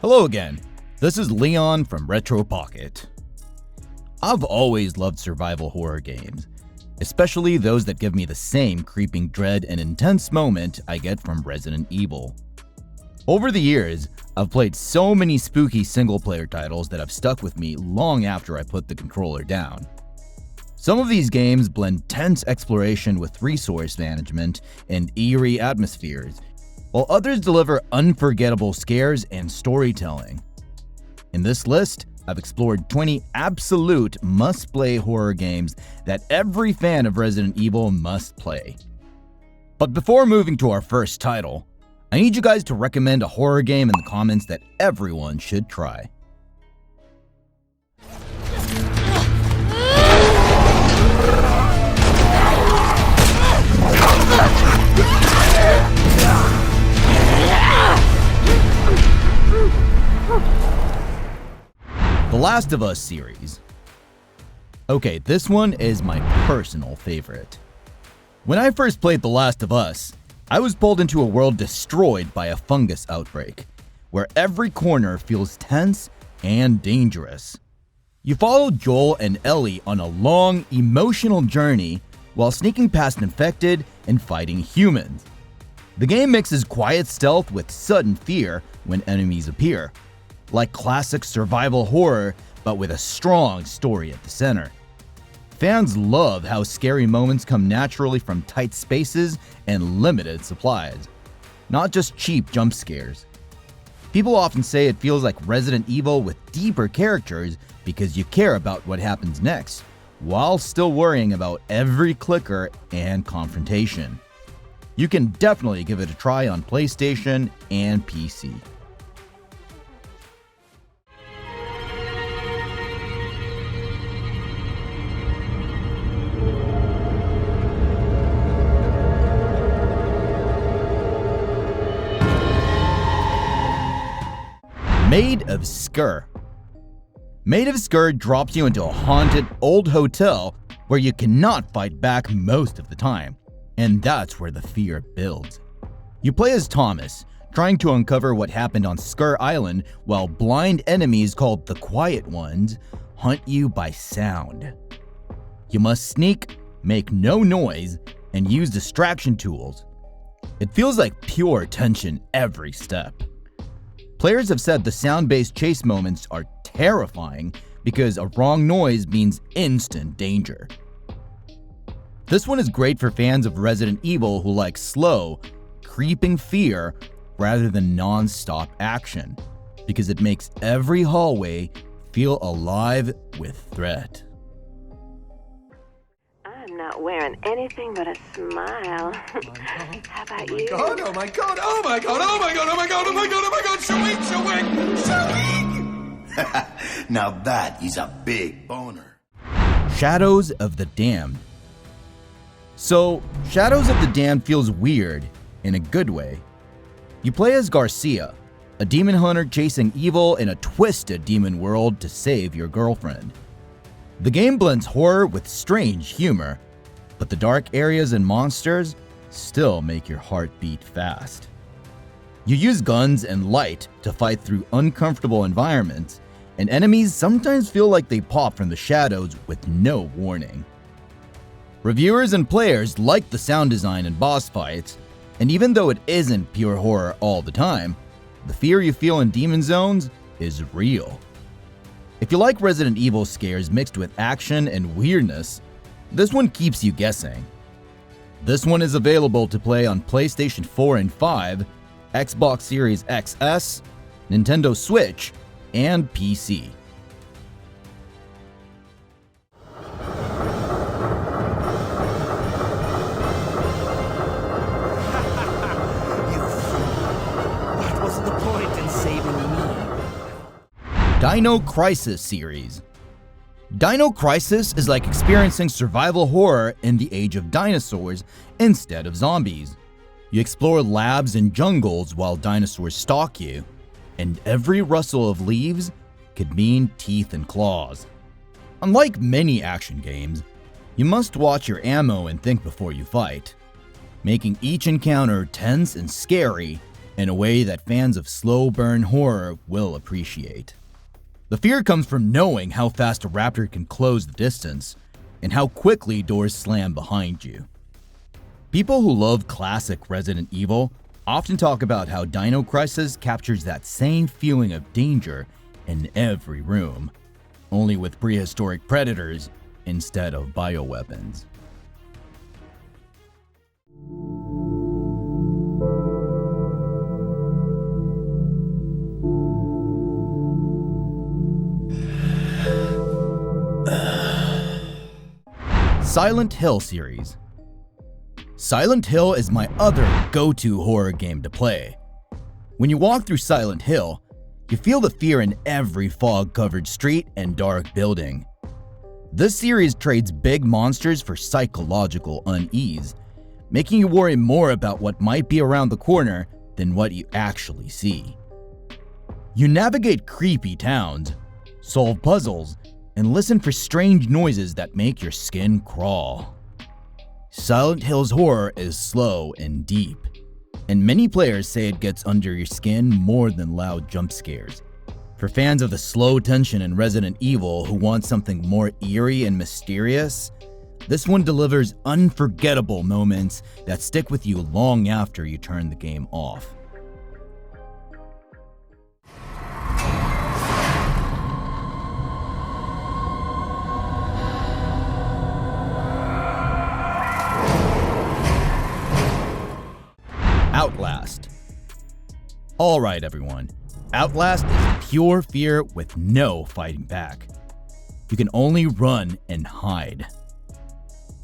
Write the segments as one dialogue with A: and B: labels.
A: Hello again, this is Leon from Retro Pocket. I've always loved survival horror games, especially those that give me the same creeping dread and intense moment I get from Resident Evil. Over the years, I've played so many spooky single-player titles that have stuck with me long after I put the controller down. Some of these games blend tense exploration with resource management and eerie atmospheres, while others deliver unforgettable scares and storytelling. In this list, I've explored 20 absolute must-play horror games that every fan of Resident Evil must play. But before moving to our first title, I need you guys to recommend a horror game in the comments that everyone should try. The Last of Us series. Okay, this one is my personal favorite. When I first played The Last of Us, I was pulled into a world destroyed by a fungus outbreak, where every corner feels tense and dangerous. You follow Joel and Ellie on a long, emotional journey while sneaking past infected and fighting humans. The game mixes quiet stealth with sudden fear when enemies appear, like classic survival horror, but with a strong story at the center. Fans love how scary moments come naturally from tight spaces and limited supplies, not just cheap jump scares. People often say it feels like Resident Evil with deeper characters because you care about what happens next, while still worrying about every clicker and confrontation. You can definitely give it a try on PlayStation and PC. Maid of Sker. Maid of Sker drops you into a haunted old hotel where you cannot fight back most of the time, and that's where the fear builds. You play as Thomas, trying to uncover what happened on Sker Island while blind enemies called the Quiet Ones hunt you by sound. You must sneak, make no noise, and use distraction tools. It feels like pure tension every step. Players have said the sound-based chase moments are terrifying because a wrong noise means instant danger. This one is great for fans of Resident Evil who like slow, creeping fear rather than non-stop action, because it makes every hallway feel alive with threat.
B: I'm not wearing anything but a smile. How about you?
C: Oh my god, oh my god, oh my god, oh my god, oh my god, oh my god, shawing,
D: Now that is a big boner.
A: Shadows of the Damned. So, Shadows of the Damned feels weird in a good way. You play as Garcia, a demon hunter chasing evil in a twisted demon world to save your girlfriend. The game blends horror with strange humor, but the dark areas and monsters still make your heart beat fast. You use guns and light to fight through uncomfortable environments, and enemies sometimes feel like they pop from the shadows with no warning. Reviewers and players like the sound design and boss fights, and even though it isn't pure horror all the time, the fear you feel in Demon Zones is real. If you like Resident Evil scares mixed with action and weirdness, this one keeps you guessing. This one is available to play on PlayStation 4 and 5, Xbox Series XS, Nintendo Switch, and PC.
C: That wasn't the point in saving me.
A: Dino Crisis series. Dino Crisis is like experiencing survival horror in the age of dinosaurs instead of zombies. You explore labs and jungles while dinosaurs stalk you, and every rustle of leaves could mean teeth and claws. Unlike many action games, you must watch your ammo and think before you fight, making each encounter tense and scary in a way that fans of slow burn horror will appreciate. The fear comes from knowing how fast a raptor can close the distance and how quickly doors slam behind you. People who love classic Resident Evil often talk about how Dino Crisis captures that same feeling of danger in every room, only with prehistoric predators instead of bioweapons. Silent Hill series. Silent Hill is my other go-to horror game to play. When you walk through Silent Hill, you feel the fear in every fog-covered street and dark building. This series trades big monsters for psychological unease, making you worry more about what might be around the corner than what you actually see. You navigate creepy towns, solve puzzles, and listen for strange noises that make your skin crawl. Silent Hill's horror is slow and deep, and many players say it gets under your skin more than loud jump scares. For fans of the slow tension in Resident Evil who want something more eerie and mysterious, this one delivers unforgettable moments that stick with you long after you turn the game off. Outlast. Alright everyone, Outlast is pure fear with no fighting back. You can only run and hide.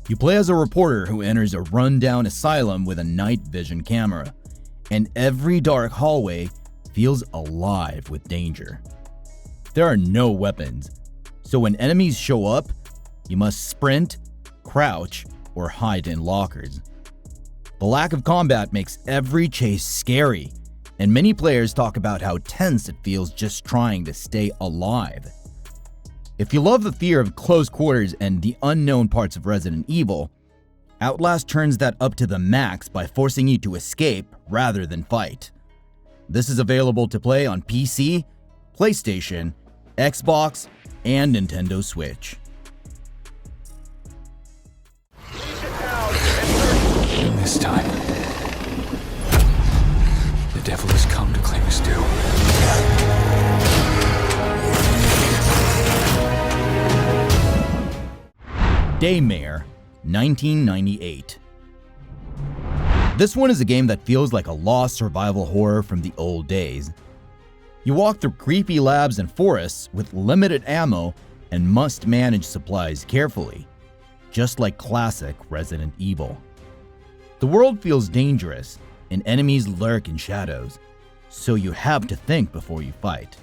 A: You play as a reporter who enters a rundown asylum with a night vision camera, and every dark hallway feels alive with danger. There are no weapons, so when enemies show up, you must sprint, crouch, or hide in lockers. The lack of combat makes every chase scary, and many players talk about how tense it feels just trying to stay alive. If you love the fear of close quarters and the unknown parts of Resident Evil, Outlast turns that up to the max by forcing you to escape rather than fight. This is available to play on PC, PlayStation, Xbox, and Nintendo Switch.
E: This time, the devil has come to claim his due.
A: Daymare, 1998. This one is a game that feels like a lost survival horror from the old days. You walk through creepy labs and forests with limited ammo and must manage supplies carefully, just like classic Resident Evil. The world feels dangerous, and enemies lurk in shadows, so you have to think before you fight.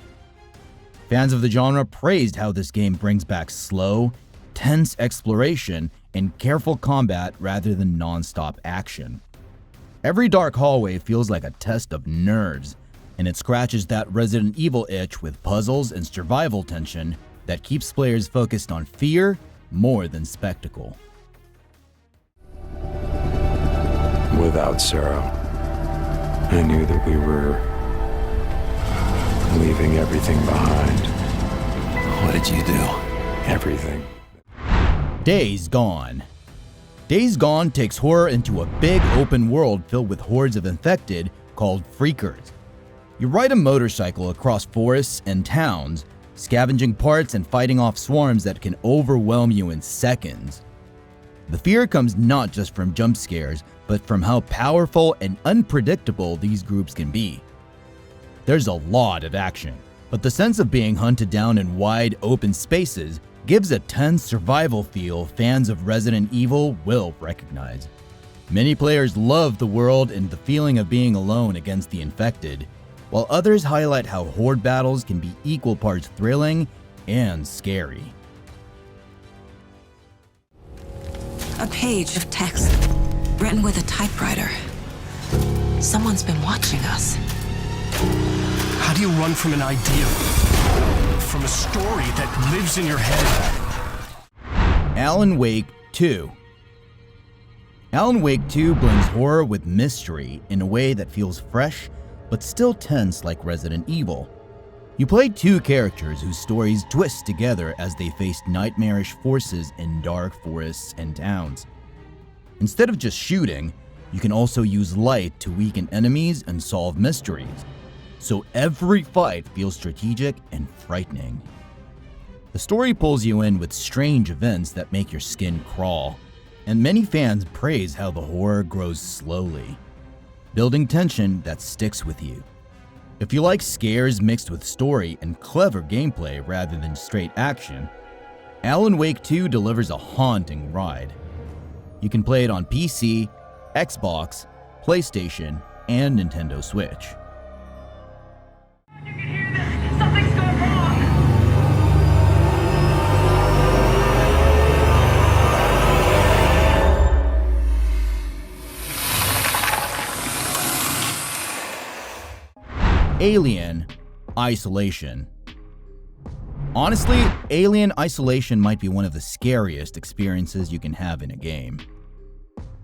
A: Fans of the genre praised how this game brings back slow, tense exploration and careful combat rather than non-stop action. Every dark hallway feels like a test of nerves, and it scratches that Resident Evil itch with puzzles and survival tension that keeps players focused on fear more than spectacle.
E: Without Sarah, I knew that we were leaving everything behind.
D: What did you do?
E: Everything.
A: Days Gone. Days Gone takes horror into a big open world filled with hordes of infected called Freakers. You ride a motorcycle across forests and towns, scavenging parts and fighting off swarms that can overwhelm you in seconds. The fear comes not just from jump scares, but from how powerful and unpredictable these groups can be. There's a lot of action, but the sense of being hunted down in wide open spaces gives a tense survival feel fans of Resident Evil will recognize. Many players love the world and the feeling of being alone against the infected, while others highlight how horde battles can be equal parts thrilling and scary.
F: A page of text, written with a typewriter. Someone's been watching us.
C: How do you run from an idea? From a story that lives in your head?
A: Alan Wake 2. Alan Wake 2 blends horror with mystery in a way that feels fresh but still tense like Resident Evil. You play two characters whose stories twist together as they face nightmarish forces in dark forests and towns. Instead of just shooting, you can also use light to weaken enemies and solve mysteries, so every fight feels strategic and frightening. The story pulls you in with strange events that make your skin crawl, and many fans praise how the horror grows slowly, building tension that sticks with you. If you like scares mixed with story and clever gameplay rather than straight action, Alan Wake 2 delivers a haunting ride. You can play it on PC, Xbox, PlayStation, and Nintendo Switch.
G: You can hear this! Something's gone wrong!
A: Alien Isolation. Honestly, Alien Isolation might be one of the scariest experiences you can have in a game.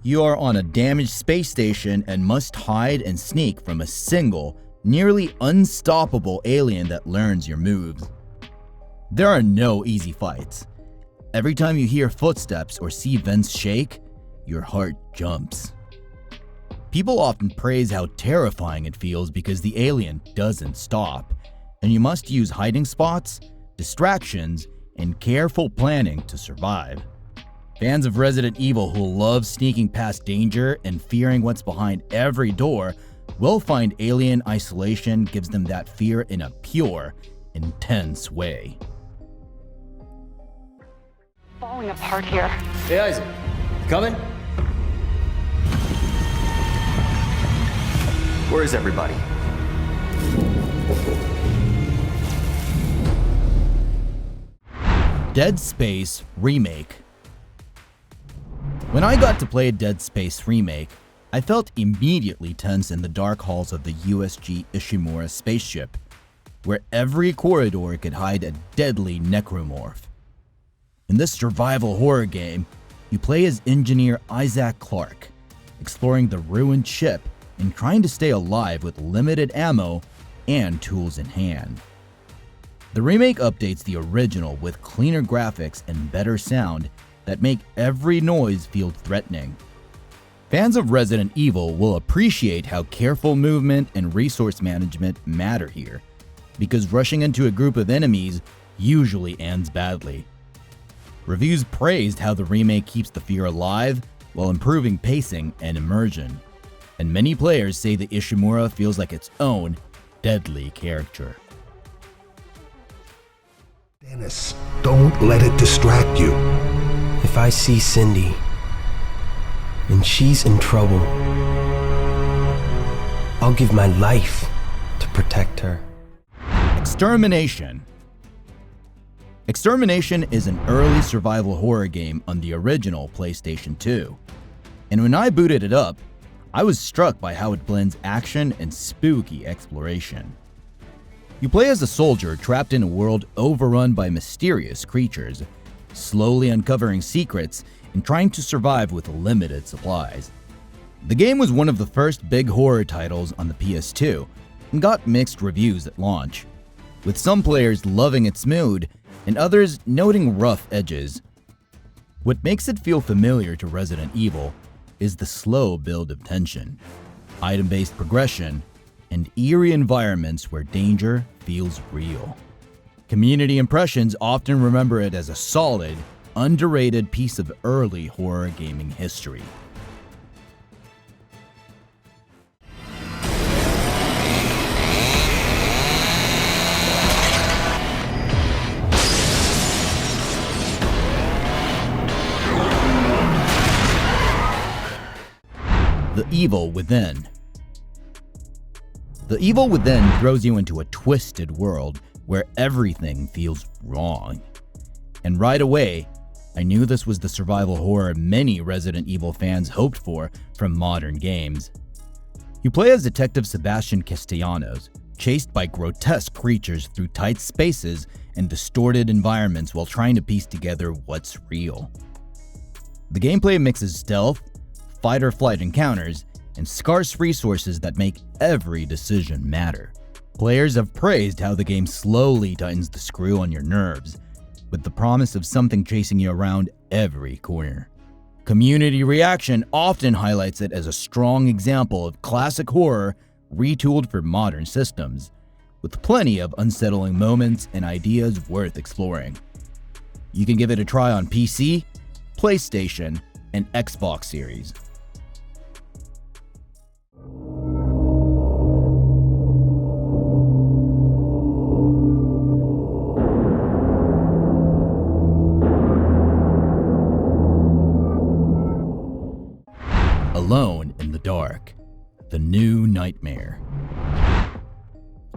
A: You are on a damaged space station and must hide and sneak from a single, nearly unstoppable alien that learns your moves. There are no easy fights. Every time you hear footsteps or see vents shake, your heart jumps. People often praise how terrifying it feels because the alien doesn't stop, and you must use hiding spots, distractions, and careful planning to survive. Fans of Resident Evil who love sneaking past danger and fearing what's behind every door will find Alien Isolation gives them that fear in a pure, intense way.
B: Falling apart here.
H: Hey, Isaac. You coming? Where is everybody?
A: Dead Space Remake. When I got to play Dead Space Remake, I felt immediately tense in the dark halls of the USG Ishimura spaceship, where every corridor could hide a deadly necromorph. In this survival horror game, you play as engineer Isaac Clarke, exploring the ruined ship and trying to stay alive with limited ammo and tools in hand. The remake updates the original with cleaner graphics and better sound that make every noise feel threatening. Fans of Resident Evil will appreciate how careful movement and resource management matter here, because rushing into a group of enemies usually ends badly. Reviews praised how the remake keeps the fear alive while improving pacing and immersion, and many players say the Ishimura feels like its own deadly character.
I: Dennis, don't let it distract you.
J: If I see Cindy, and she's in trouble, I'll give my life to protect her.
A: Extermination. Extermination is an early survival horror game on the original PlayStation 2. And when I booted it up, I was struck by how it blends action and spooky exploration. You play as a soldier trapped in a world overrun by mysterious creatures, slowly uncovering secrets and trying to survive with limited supplies. The game was one of the first big horror titles on the PS2 and got mixed reviews at launch, with some players loving its mood and others noting rough edges. What makes it feel familiar to Resident Evil is the slow build of tension, item-based progression, and eerie environments where danger feels real. Community impressions often remember it as a solid, underrated piece of early horror gaming history. The Evil Within. The Evil Within throws you into a twisted world where everything feels wrong. And right away, I knew this was the survival horror many Resident Evil fans hoped for from modern games. You play as Detective Sebastian Castellanos, chased by grotesque creatures through tight spaces and distorted environments while trying to piece together what's real. The gameplay mixes stealth, fight-or-flight encounters, and scarce resources that make every decision matter. Players have praised how the game slowly tightens the screw on your nerves, with the promise of something chasing you around every corner. Community reaction often highlights it as a strong example of classic horror retooled for modern systems, with plenty of unsettling moments and ideas worth exploring. You can give it a try on PC, PlayStation, and Xbox Series. Alone in the Dark, The New Nightmare.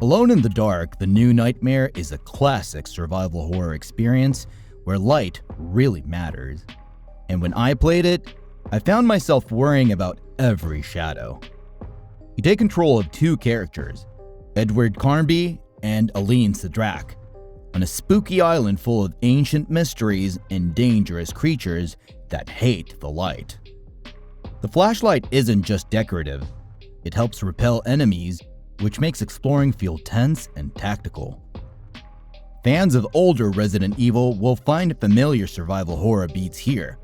A: Alone in the Dark, The New Nightmare is a classic survival horror experience where light really matters. And when I played it, I found myself worrying about every shadow. You take control of two characters, Edward Carnby and Aline Sidrak, on a spooky island full of ancient mysteries and dangerous creatures that hate the light. The flashlight isn't just decorative, it helps repel enemies, which makes exploring feel tense and tactical. Fans of older Resident Evil will find familiar survival horror beats here.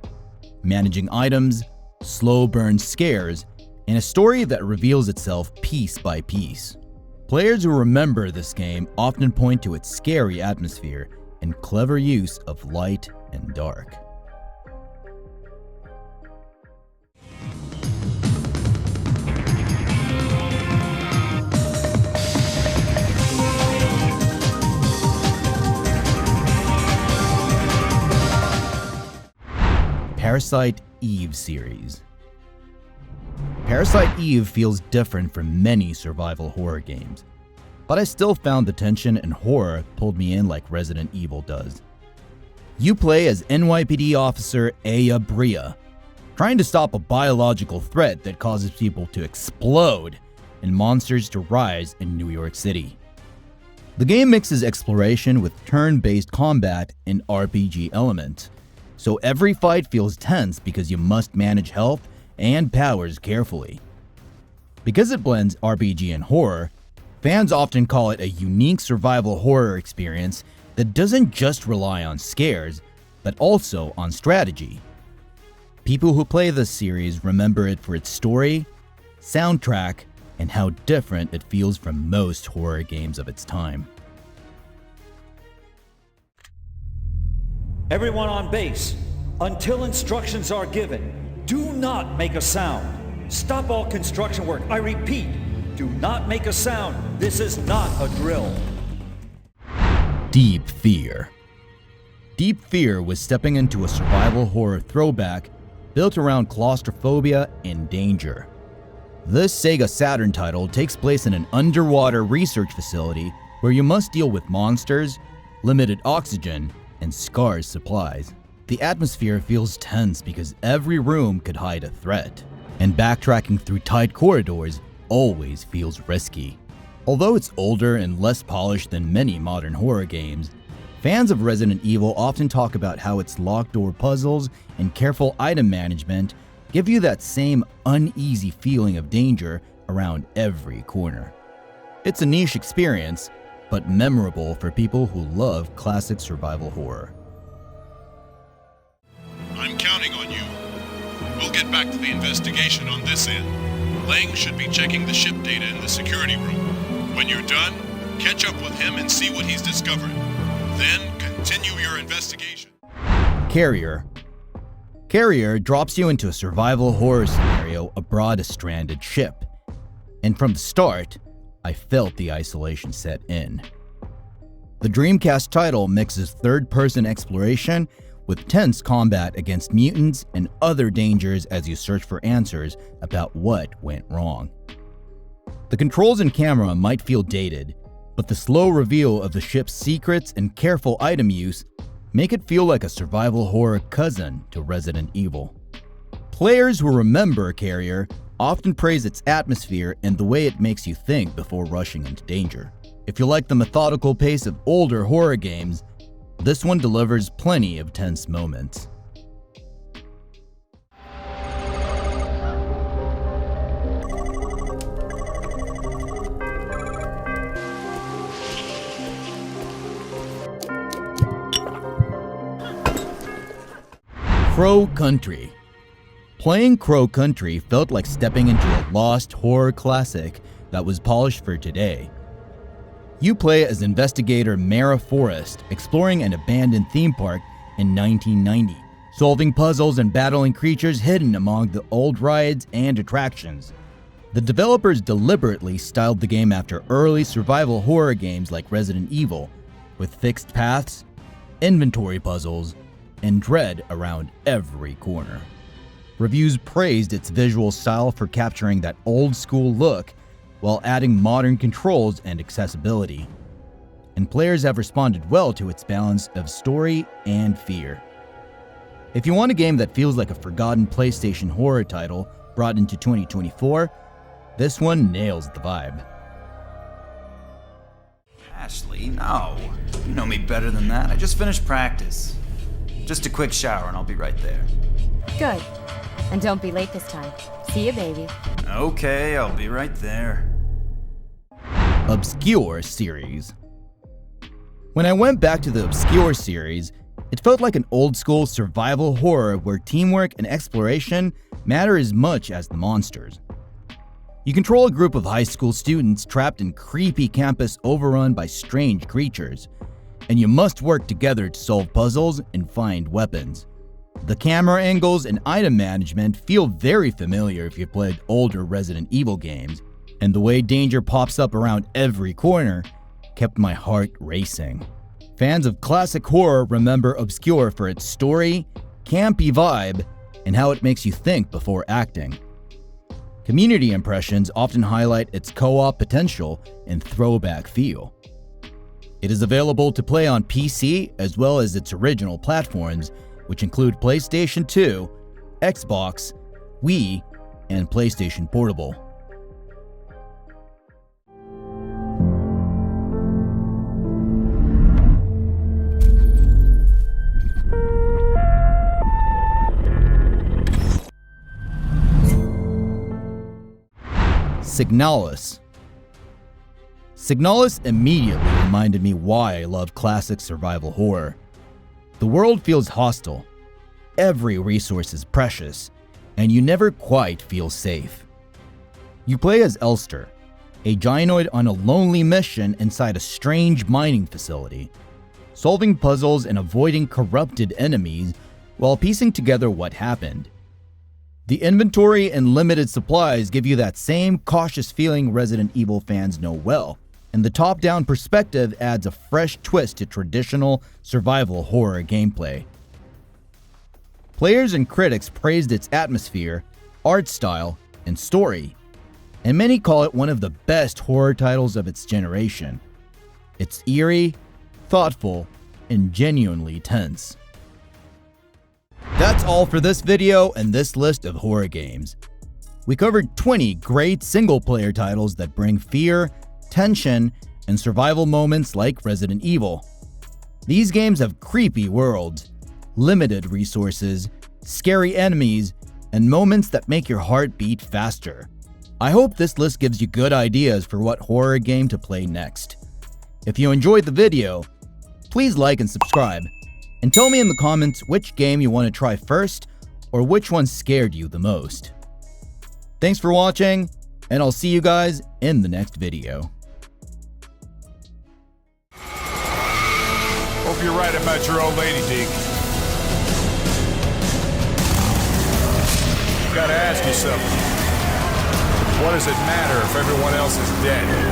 A: Managing items, slow burn scares, and a story that reveals itself piece by piece. Players who remember this game often point to its scary atmosphere and clever use of light and dark. Parasite Eve Series. Parasite Eve feels different from many survival horror games, but I still found the tension and horror pulled me in like Resident Evil does. You play as NYPD officer Aya Bria, trying to stop a biological threat that causes people to explode and monsters to rise in New York City. The game mixes exploration with turn-based combat and RPG elements, so every fight feels tense because you must manage health and powers carefully. Because it blends RPG and horror, fans often call it a unique survival horror experience that doesn't just rely on scares, but also on strategy. People who play this series remember it for its story, soundtrack, and how different it feels from most horror games of its time.
K: Everyone on base, until instructions are given, do not make a sound. Stop all construction work. I repeat, do not make a sound. This is not a drill.
A: Deep Fear. Deep Fear was stepping into a survival horror throwback built around claustrophobia and danger. This Sega Saturn title takes place in an underwater research facility where you must deal with monsters, limited oxygen, and scarce supplies. The atmosphere feels tense because every room could hide a threat, and backtracking through tight corridors always feels risky. Although it's older and less polished than many modern horror games, fans of Resident Evil often talk about how its locked door puzzles and careful item management give you that same uneasy feeling of danger around every corner. It's a niche experience, but memorable for people who love classic survival horror.
L: I'm counting on you. We'll get back to the investigation on this end. Lang should be checking the ship data in the security room. When you're done, catch up with him and see what he's discovered. Then continue your investigation.
A: Carrier. Carrier drops you into a survival horror scenario aboard a stranded ship. And from the start, I felt the isolation set in. The Dreamcast title mixes third-person exploration with tense combat against mutants and other dangers as you search for answers about what went wrong. The controls and camera might feel dated, but the slow reveal of the ship's secrets and careful item use make it feel like a survival horror cousin to Resident Evil. Players who remember Carrier often praise its atmosphere and the way it makes you think before rushing into danger. If you like the methodical pace of older horror games, this one delivers plenty of tense moments. Crow Country. Playing Crow Country felt like stepping into a lost horror classic that was polished for today. You play as investigator Mara Forrest, exploring an abandoned theme park in 1990, solving puzzles and battling creatures hidden among the old rides and attractions. The developers deliberately styled the game after early survival horror games like Resident Evil, with fixed paths, inventory puzzles, and dread around every corner. Reviews praised its visual style for capturing that old-school look while adding modern controls and accessibility. And players have responded well to its balance of story and fear. If you want a game that feels like a forgotten PlayStation horror title brought into 2024, this one nails the vibe.
M: Ashley, no. You know me better than that. I just finished practice. Just a quick shower and I'll be right there.
N: Good. And don't be late this time. See you, baby.
M: Okay, I'll be right there.
A: Obscure Series. When I went back to the Obscure series, it felt like an old-school survival horror where teamwork and exploration matter as much as the monsters. You control a group of high school students trapped in creepy campus overrun by strange creatures, and you must work together to solve puzzles and find weapons. The camera angles and item management feel very familiar if you've played older Resident Evil games, and the way danger pops up around every corner kept my heart racing. Fans of classic horror remember Obscure for its story, campy vibe, and how it makes you think before acting. Community impressions often highlight its co-op potential and throwback feel. It is available to play on PC as well as its original platforms, which include PlayStation 2, Xbox, Wii, and PlayStation Portable. Signalis. Signalis immediately reminded me why I love classic survival horror. The world feels hostile, every resource is precious, and you never quite feel safe. You play as Elster, a gynoid on a lonely mission inside a strange mining facility, solving puzzles and avoiding corrupted enemies while piecing together what happened. The inventory and limited supplies give you that same cautious feeling Resident Evil fans know well, and the top-down perspective adds a fresh twist to traditional survival horror gameplay. Players and critics praised its atmosphere, art style, and story, and many call it one of the best horror titles of its generation. It's eerie, thoughtful, and genuinely tense. That's all for this video and this list of horror games. We covered 20 great single-player titles that bring fear, tension, and survival moments like Resident Evil. These games have creepy worlds, limited resources, scary enemies, and moments that make your heart beat faster. I hope this list gives you good ideas for what horror game to play next. If you enjoyed the video, please like and subscribe, and tell me in the comments which game you want to try first or which one scared you the most. Thanks for watching, and I'll see you guys in the next video.
O: Hope you're right about your old lady, Deke. Gotta ask you something. What does it matter if everyone else is dead?